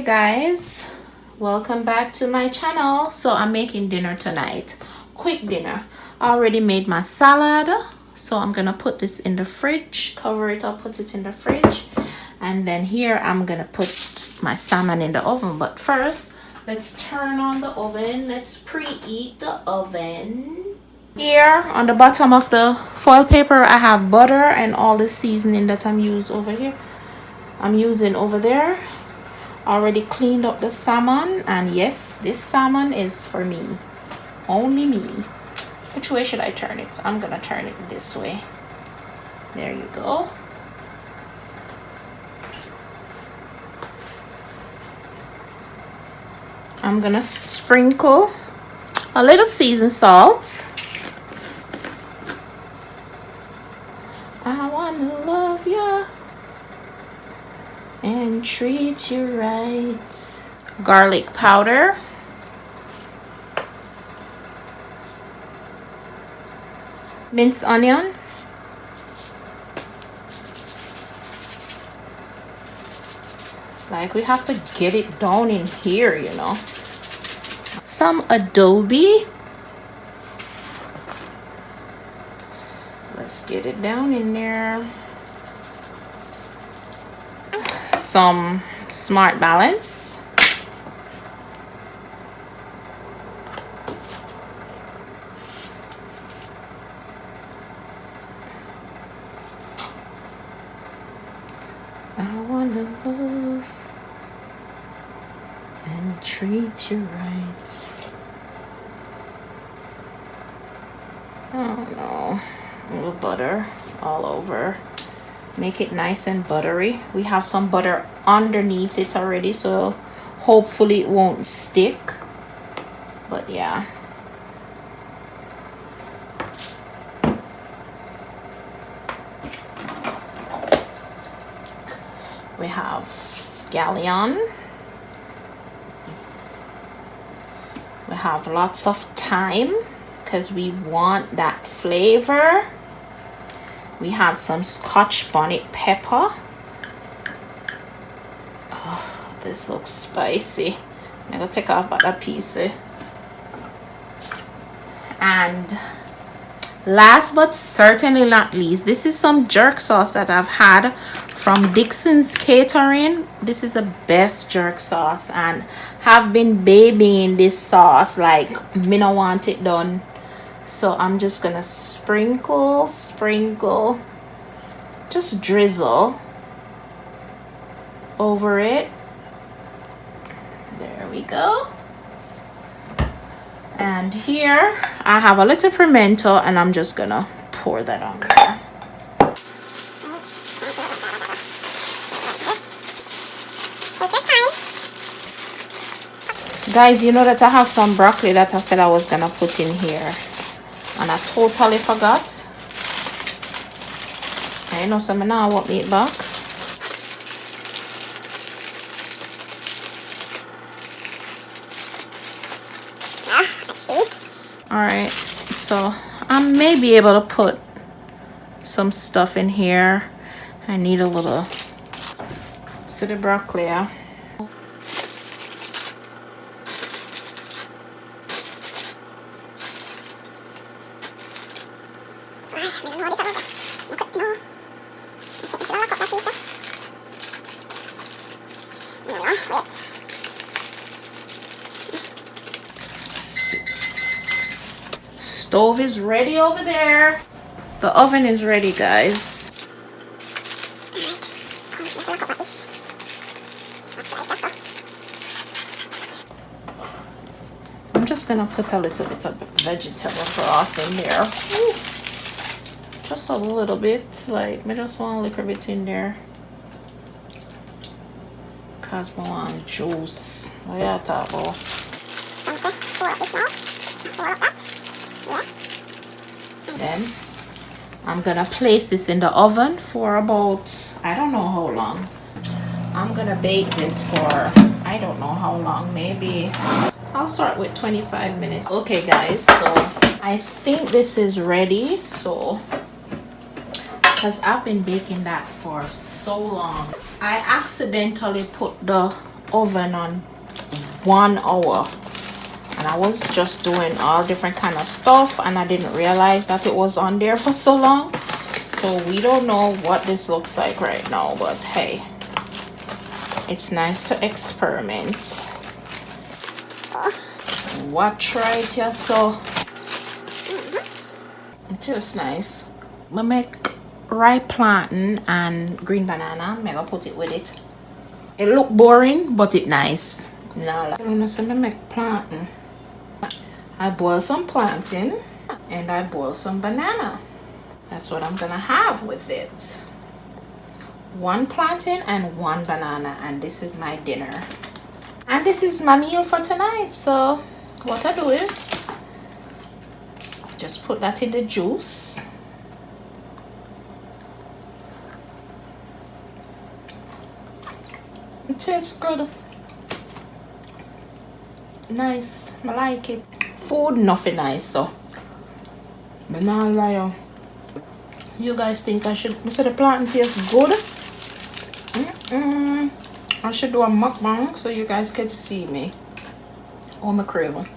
Hey guys, welcome back to my channel. So I'm making dinner tonight, quick dinner. I already made my salad, so I'm gonna put this in the fridge, cover it up, put it in the fridge, and then here I'm gonna put my salmon in the oven. But first, let's turn on the oven. Let's preheat the oven. Here on the bottom of the foil paper I have butter and all the seasoning that I'm using over there. Already cleaned up the salmon, and yes, this salmon is for me, only me. Which way should I turn it? I'm gonna turn it this way. There you go. I'm gonna sprinkle a little seasoned salt. I wanna love ya and treat you right. Garlic powder. Minced onion. Like, we have to get it down in here, you know. Some adobe. Let's get it down in there. Some Smart Balance. I wanna love and treat you right. Oh no, a little butter all over. Make it nice and buttery. We have some butter underneath it already, so hopefully it won't stick. But yeah. We have scallion. We have lots of thyme because we want that flavor. We have some Scotch bonnet pepper. Oh, this looks spicy. I'm gonna take off that piece. And last but certainly not least, this is some jerk sauce that I've had from Dixon's Catering. This is the best jerk sauce, and have been babying this sauce. Like, me no want it done. So I'm just gonna sprinkle, just drizzle over it. There we go. And here I have a little pimento, and I'm just gonna pour that on there. Guys, you know that I have some broccoli that I said I was gonna put in here, and I totally forgot. I know some now I won't eat back. Alright, so I may be able to put some stuff in here. I need a little. So the broccoli, yeah. Stove is ready over there. The oven is ready, guys. I'm just gonna put a little bit of vegetable broth in there. Ooh. Just a little bit, like, I just want a little bit in there. Cause I want juice. What you talk about? Then I'm gonna place this in the oven for about, I don't know how long. I'm gonna bake this for, I don't know how long, maybe I'll start with 25 minutes. Okay guys, so I think this is ready. So because I've been baking that for so long, I accidentally put the oven on 1 hour, and I was just doing all different kind of stuff, and I didn't realize that it was on there for so long. So we don't know what this looks like right now, but hey, it's nice to experiment. Watch right here, so it's just nice. We make ripe plantain and green banana. I'm gonna put it with it. It look boring, but it nice. Now I'm gonna make plantain. I boil some plantain and I boil some banana. That's what I'm gonna have with it. 1 plantain and 1 banana, and this is my dinner. And this is my meal for tonight. So what I do is just put that in the juice. It tastes good. Nice. I like it. Food nothing nice, so but not lie. You guys think I should say the plantain tastes good? I should do a mukbang so you guys can see me. Oh, my craving.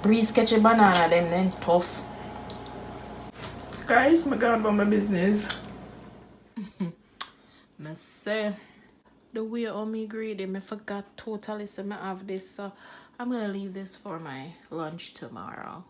Breeze catch a banana then tough. Guys, I'm going about my business. I say the way of me greedy, I forgot totally, so I have this, so I'm gonna leave this for my lunch tomorrow.